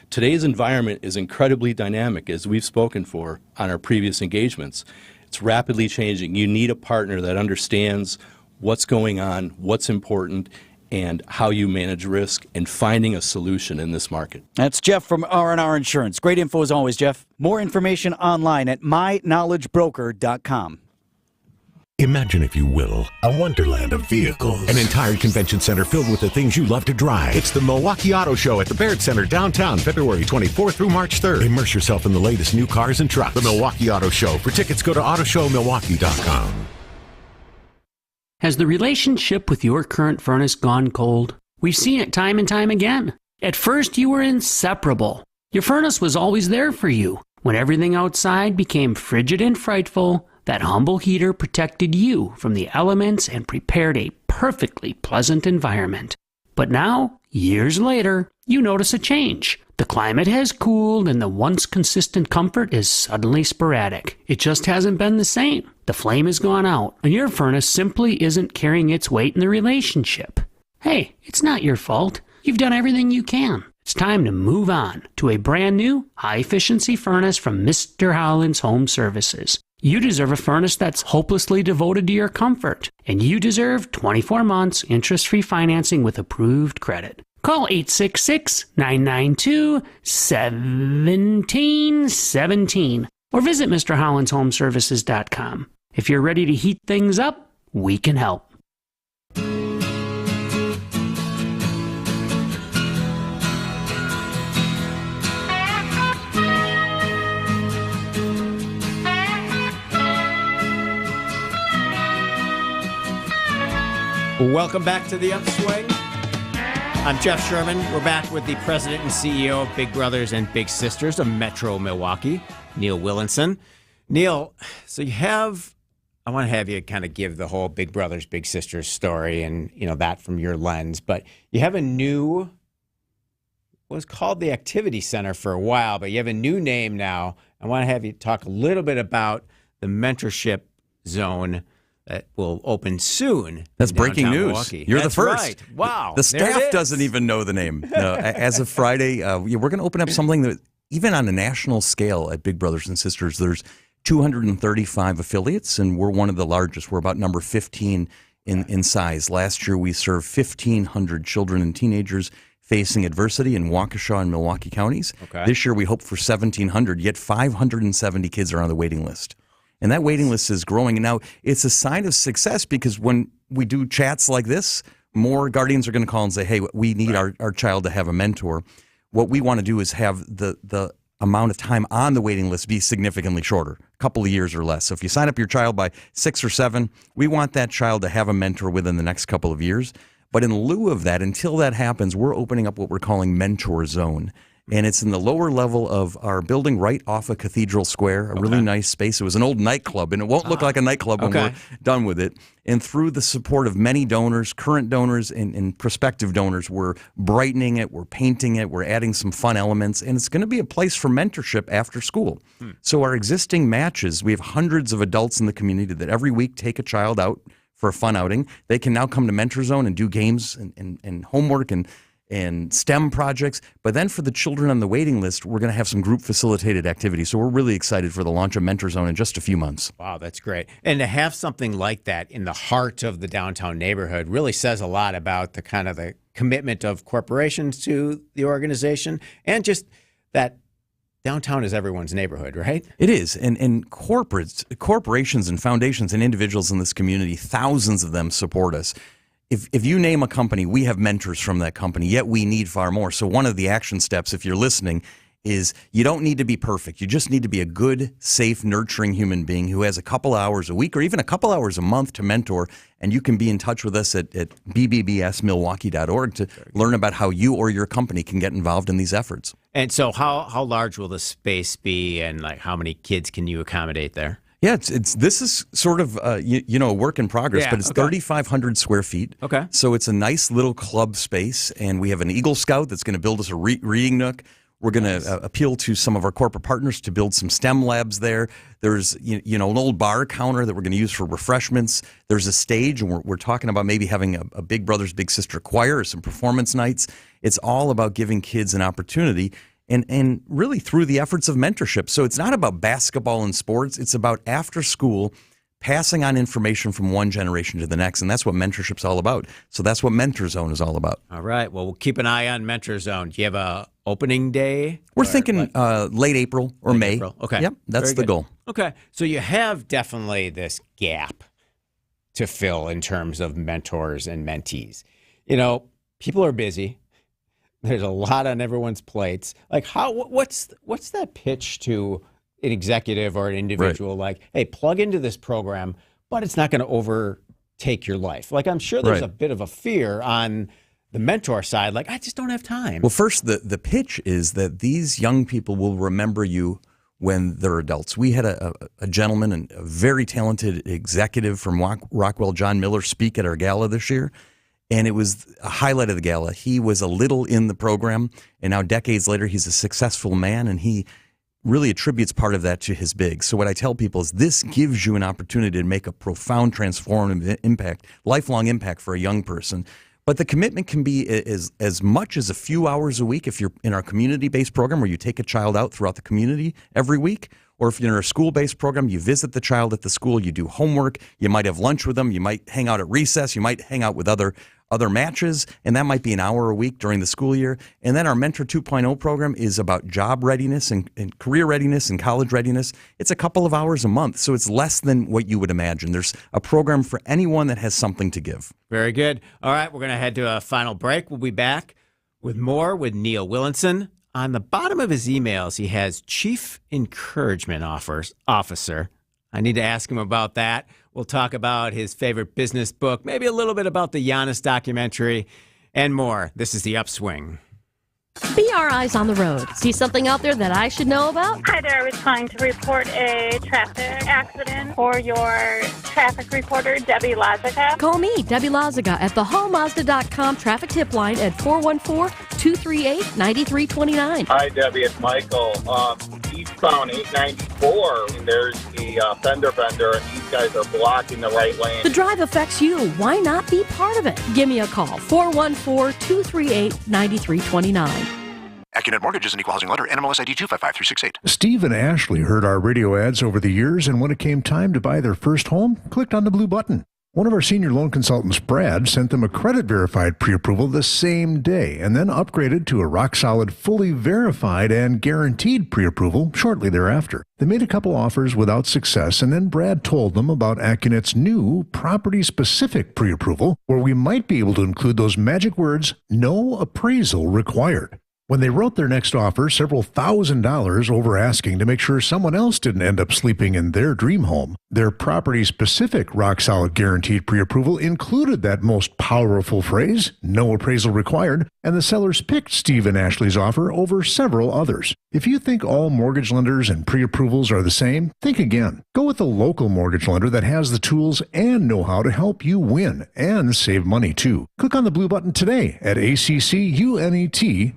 Today's environment is incredibly dynamic, as we've spoken for on our previous engagements. It's rapidly changing. You need a partner that understands what's going on, what's important, and how you manage risk and finding a solution in this market. That's Jeff from R&R Insurance. Great info as always, Jeff. More information online at myknowledgebroker.com. Imagine, if you will, a wonderland of vehicles. An entire convention center filled with the things you love to drive. It's the Milwaukee Auto Show at the Baird Center downtown, February 24th through March 3rd. Immerse yourself in the latest new cars and trucks. The Milwaukee Auto Show. For tickets, go to autoshowmilwaukee.com. Has the relationship with your current furnace gone cold? We've seen it time and time again. At first, you were inseparable. Your furnace was always there for you. When everything outside became frigid and frightful, that humble heater protected you from the elements and prepared a perfectly pleasant environment. But now, years later, you notice a change. The climate has cooled and the once consistent comfort is suddenly sporadic. It just hasn't been the same. The flame has gone out, and your furnace simply isn't carrying its weight in the relationship. Hey, it's not your fault. You've done everything you can. It's time to move on to a brand new, high-efficiency furnace from Mr. Holland's Home Services. You deserve a furnace that's hopelessly devoted to your comfort, and you deserve 24 months interest-free financing with approved credit. Call 866-992-1717 or visit MrHollandsHomeservices.com. If you're ready to heat things up, we can help. Welcome back to the Upswing. I'm Jeff Sherman. We're back with the president and CEO of Big Brothers and Big Sisters of Metro Milwaukee, Neil Willinson. Neil, so I want to have you kind of give the whole Big Brothers, Big Sisters story and, that from your lens. But you have a new, was called the Activity Center for a while, but you have a new name now. I want to have you talk a little bit about the mentorship zone that will open soon. That's breaking news. Milwaukee. You're That's the first. Right. Wow. The staff doesn't even know the name. As of Friday, we're going to open up something that, even on a national scale at Big Brothers and Sisters, there's 235 affiliates, and we're one of the largest. We're about number 15 in size. Last year, we served 1,500 children and teenagers facing adversity in Waukesha and Milwaukee counties. Okay. This year, we hope for 1,700, yet 570 kids are on the waiting list. And that waiting list is growing. And now it's a sign of success because when we do chats like this, more guardians are going to call and say, hey, we need our child to have a mentor. What we want to do is have the amount of time on the waiting list be significantly shorter, a couple of years or less. So if you sign up your child by 6 or 7, we want that child to have a mentor within the next couple of years. But in lieu of that, until that happens, we're opening up what we're calling Mentor Zone. And it's in the lower level of our building right off of Cathedral Square, a really nice space. It was an old nightclub, and it won't look like a nightclub when we're done with it. And through the support of many donors, current donors and prospective donors, we're brightening it, we're painting it, we're adding some fun elements, and it's going to be a place for mentorship after school. So our existing matches, we have hundreds of adults in the community that every week take a child out for a fun outing. They can now come to Mentor Zone and do games and homework and STEM projects. But then for the children on the waiting list, we're going to have some group facilitated activities. So we're really excited for the launch of Mentor Zone in just a few months. Wow, that's great. And to have something like that in the heart of the downtown neighborhood really says a lot about the kind of the commitment of corporations to the organization, and just that downtown is everyone's neighborhood, right? It is. And corporations and foundations and individuals in this community, thousands of them support us. If you name a company, we have mentors from that company, yet we need far more. So one of the action steps, if you're listening, is you don't need to be perfect. You just need to be a good, safe, nurturing human being who has a couple hours a week or even a couple hours a month to mentor. And you can be in touch with us at bbbsmilwaukee.org to learn about how you or your company can get involved in these efforts. And so how large will the space be, and like how many kids can you accommodate there? Yeah, this is sort of a work in progress, but it's 3,500 square feet. Okay. So it's a nice little club space, and we have an Eagle Scout that's going to build us a reading nook. We're going to appeal to some of our corporate partners to build some STEM labs there. There's an old bar counter that we're going to use for refreshments. There's a stage, and we're talking about maybe having a Big Brothers Big Sister choir or some performance nights. It's all about giving kids an opportunity. And really through the efforts of mentorship. So it's not about basketball and sports. It's about after school passing on information from one generation to the next. And that's what mentorship's all about. So that's what Mentor Zone is all about. All right. Well, we'll keep an eye on Mentor Zone. Do you have a opening day? We're thinking late April or May. April. Okay. Yep, that's the goal. Okay. So you have definitely this gap to fill in terms of mentors and mentees. People are busy. There's a lot on everyone's plates. Like, what's that pitch to an executive or an individual? Like, hey, plug into this program, but it's not going to overtake your life. Like, I'm sure there's a bit of a fear on the mentor side. Like, I just don't have time. Well, first, the pitch is that these young people will remember you when they're adults. We had a gentleman, and a very talented executive from Rockwell, John Miller, speak at our gala this year. And it was a highlight of the gala. He was a little in the program, and now decades later, he's a successful man, and he really attributes part of that to his big. So what I tell people is this gives you an opportunity to make a profound transformative impact, lifelong impact for a young person. But the commitment can be as much as a few hours a week if you're in our community-based program where you take a child out throughout the community every week. Or if you're in a school-based program, you visit the child at the school, you do homework, you might have lunch with them, you might hang out at recess, you might hang out with other matches, and that might be an hour a week during the school year. And then our Mentor 2.0 program is about job readiness and career readiness and college readiness. It's a couple of hours a month, so it's less than what you would imagine. There's a program for anyone that has something to give. Very good. All right, we're going to head to a final break. We'll be back with more with Neil Willinson. On the bottom of his emails, he has Chief Encouragement Officer. I need to ask him about that. We'll talk about his favorite business book, maybe a little bit about the Giannis documentary, and more. This is The Upswing. Be our eyes on the road. See something out there that I should know about? Hi there. I was calling to report a traffic accident for your traffic reporter, Debbie Lazaga. Call me, Debbie Lazaga, at the hallmazda.com traffic tip line at 414-238-9329. Hi, Debbie. It's Michael. Eastbound 894, and there's the fender bender, and these guys are blocking the right lane. The drive affects you. Why not be part of it? Give me a call, 414-238-9329. AccuNet Mortgage is an equal housing lender. NMLS ID 255368. Steve and Ashley heard our radio ads over the years, and when it came time to buy their first home, clicked on the blue button. One of our senior loan consultants, Brad, sent them a credit-verified pre-approval the same day, and then upgraded to a rock-solid, fully verified and guaranteed pre-approval shortly thereafter. They made a couple offers without success, and then Brad told them about AccuNet's new property-specific pre-approval, where we might be able to include those magic words, no appraisal required. When they wrote their next offer, several $1,000s over asking to make sure someone else didn't end up sleeping in their dream home, their property-specific rock-solid guaranteed pre-approval included that most powerful phrase, no appraisal required, and the sellers picked Steve and Ashley's offer over several others. If you think all mortgage lenders and pre-approvals are the same, think again. Go with a local mortgage lender that has the tools and know-how to help you win and save money, too. Click on the blue button today at accunet.com.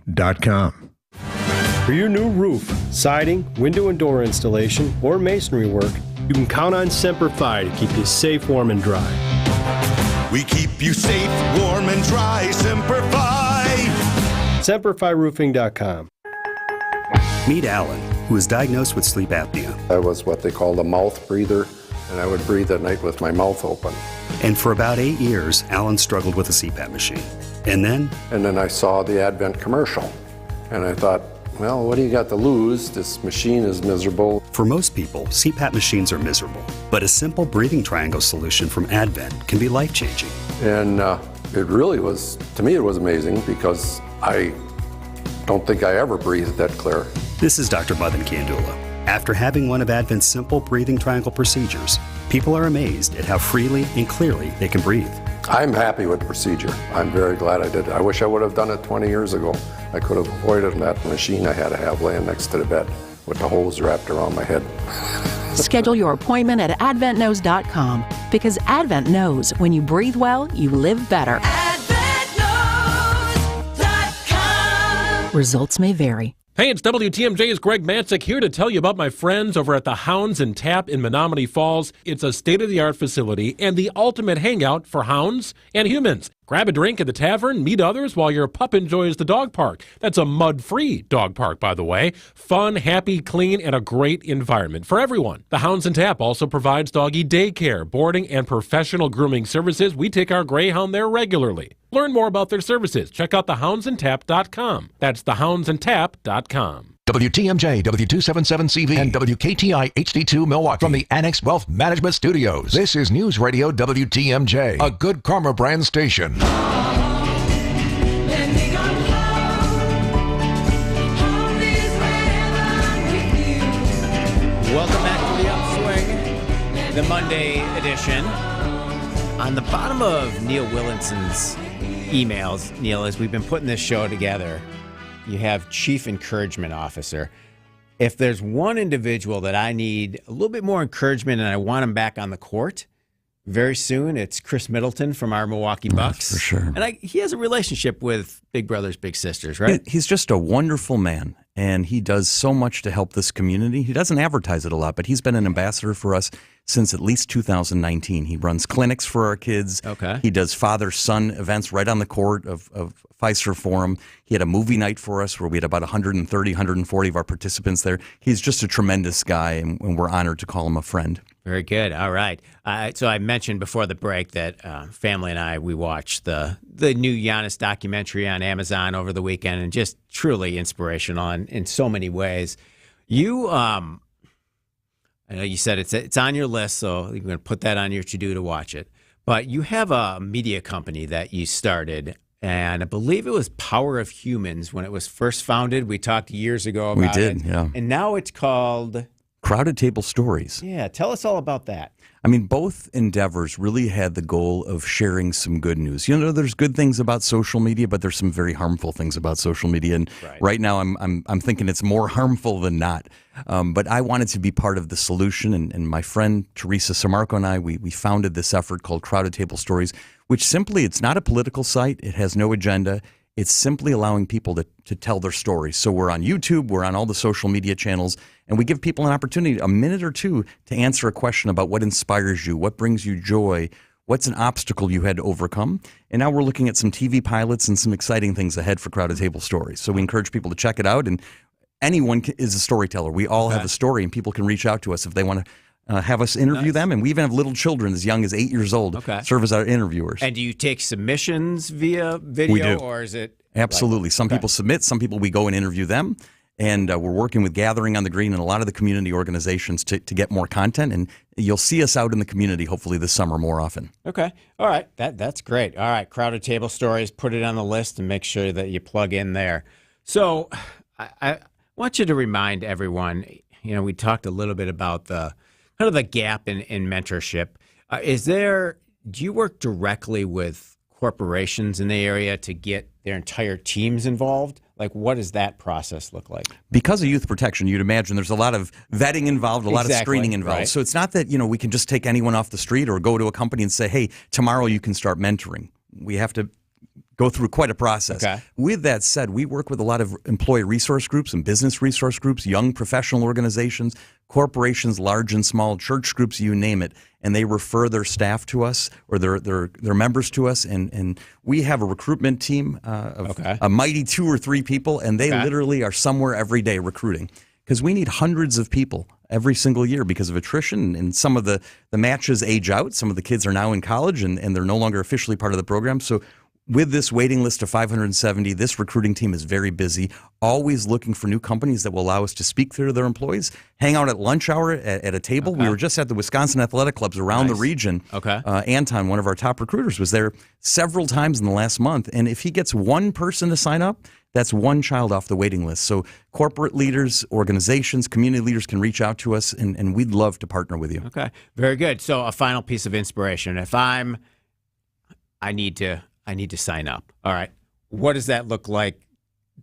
For your new roof, siding, window and door installation, or masonry work, you can count on Semper Fi to keep you safe, warm, and dry. We keep you safe, warm, and dry. Semper Fi. SemperFiRoofing.com. Meet Alan, who was diagnosed with sleep apnea. I was what they called a mouth breather, and I would breathe at night with my mouth open. And for about 8 years, Alan struggled with a CPAP machine. And then I saw the Advent commercial. And I thought, well, what do you got to lose? This machine is miserable. For most people, CPAP machines are miserable. But a simple breathing triangle solution from Advent can be life-changing. And it really was, to me, it was amazing because I don't think I ever breathed that clear. This is Dr. Madan Kandula. After having one of Advent's simple breathing triangle procedures, people are amazed at how freely and clearly they can breathe. I'm happy with the procedure. I'm very glad I did it. I wish I would have done it 20 years ago. I could have avoided that machine I had to have laying next to the bed with the hose wrapped around my head. Schedule your appointment at AdventKnows.com because Advent knows when you breathe well, you live better. AdventKnows.com. Results may vary. Hey, it's WTMJ's Greg Matzik here to tell you about my friends over at the Hounds and Tap in Menominee Falls. It's a state-of-the-art facility and the ultimate hangout for hounds and humans. Grab a drink at the tavern, meet others while your pup enjoys the dog park. That's a mud-free dog park, by the way. Fun, happy, clean, and a great environment for everyone. The Hounds and Tap also provides doggy daycare, boarding, and professional grooming services. We take our greyhound there regularly. Learn more about their services. Check out thehoundsandtap.com. That's thehoundsandtap.com. WTMJ, W277CV, and WKTI HD2 Milwaukee from the Annex Wealth Management Studios. This is News Radio WTMJ, a Good Karma brand station. Welcome back to the Upswing, the Monday edition. On the bottom of Neil Willinson's emails, Neil, as we've been putting this show together, you have Chief Encouragement Officer. If there's one individual that I need a little bit more encouragement and I want him back on the court very soon, it's Chris Middleton from our Milwaukee Bucks. For sure. And he has a relationship with Big Brothers Big Sisters, right? He's just a wonderful man, and he does so much to help this community. He doesn't advertise it a lot, but he's been an ambassador for us since at least 2019. He runs clinics for our kids. Okay. He does father-son events right on the court of Pfizer Forum. He had a movie night for us where we had about 130, 140 of our participants there. He's just a tremendous guy, and we're honored to call him a friend. Very good. All right. So I mentioned before the break that family and I, we watched the new Giannis documentary on Amazon over the weekend, and just truly inspirational in so many ways. You, I know you said it's on your list, so you're going to put that on your to-do to watch it. But you have a media company that you started, and I believe it was Power of Humans when it was first founded. We talked years ago about it. We did, yeah. And now it's called Crowded Table Stories. Yeah, tell us all about that. I mean, both endeavors really had the goal of sharing some good news. You know, there's good things about social media, but there's some very harmful things about social media. And right now, I'm thinking it's more harmful than not. But I wanted to be part of the solution, and my friend Teresa Samarco and I, we founded this effort called Crowded Table Stories, which simply, it's not a political site. It has no agenda. It's simply allowing people to tell their stories. So we're on YouTube, we're on all the social media channels, and we give people an opportunity, a minute or two, to answer a question about what inspires you, what brings you joy, what's an obstacle you had to overcome. And now we're looking at some TV pilots and some exciting things ahead for Crowded Table Stories. So we encourage people to check it out, and anyone is a storyteller. We all have a story, and people can reach out to us if they want to have us interview them. And we even have little children as young as 8 years old serve as our interviewers. And do you take submissions via video? We do. Or is it? Absolutely. Some people submit, some people we go and interview them. And we're working with Gathering on the Green and a lot of the community organizations to get more content. And you'll see us out in the community hopefully this summer more often. Okay. All right. That's great. All right. Crowded Table Stories, put it on the list and make sure that you plug in there. So I want you to remind everyone, we talked a little bit about the kind of the gap in mentorship. Do you work directly with corporations in the area to get their entire teams involved? Like, what does that process look like? Because of youth protection, you'd imagine there's a lot of vetting involved, a lot of screening involved. Right. So it's not that, we can just take anyone off the street or go to a company and say, hey, tomorrow you can start mentoring. We have to go through quite a process. Okay. With that said, we work with a lot of employee resource groups and business resource groups, young professional organizations, corporations, large and small, church groups, you name it, and they refer their staff to us or their members to us, and we have a recruitment team of a mighty 2 or 3 people, and they literally are somewhere every day recruiting because we need hundreds of people every single year because of attrition, and some of the matches age out. Some of the kids are now in college, and they're no longer officially part of the program. So with this waiting list of 570, this recruiting team is very busy, always looking for new companies that will allow us to speak to their employees, hang out at lunch hour at a table. We were just at the Wisconsin Athletic Clubs around the region. Anton, one of our top recruiters, was there several times in the last month. And if he gets one person to sign up, that's one child off the waiting list. So corporate leaders, organizations, community leaders can reach out to us, and we'd love to partner with you. Okay, very good. So a final piece of inspiration. If I need to sign up. All right. What does that look like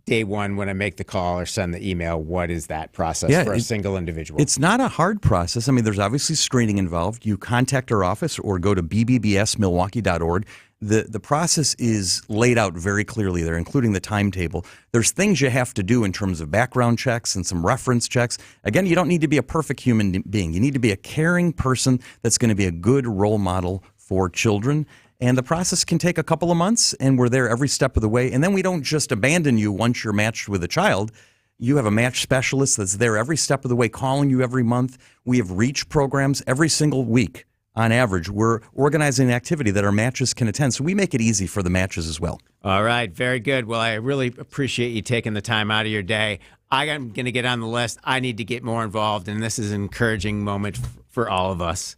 day one when I make the call or send the email? What is that process for a single individual? It's not a hard process. I mean, there's obviously screening involved. You contact our office or go to bbbsmilwaukee.org. The process is laid out very clearly there, including the timetable. There's things you have to do in terms of background checks and some reference checks. Again, you don't need to be a perfect human being. You need to be a caring person that's going to be a good role model for children. And the process can take a couple of months, and we're there every step of the way. And then we don't just abandon you once you're matched with a child. You have a match specialist that's there every step of the way, calling you every month. We have reach programs every single week. On average, we're organizing an activity that our matches can attend. So we make it easy for the matches as well. All right. Very good. Well, I really appreciate you taking the time out of your day. I'm going to get on the list. I need to get more involved, and this is an encouraging moment for all of us.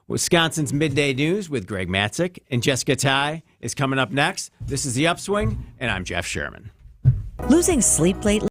Wisconsin's Midday News with Greg Matzik and Jessica Ty is coming up next. This is The Upswing, and I'm Jeff Sherman. Losing sleep lately?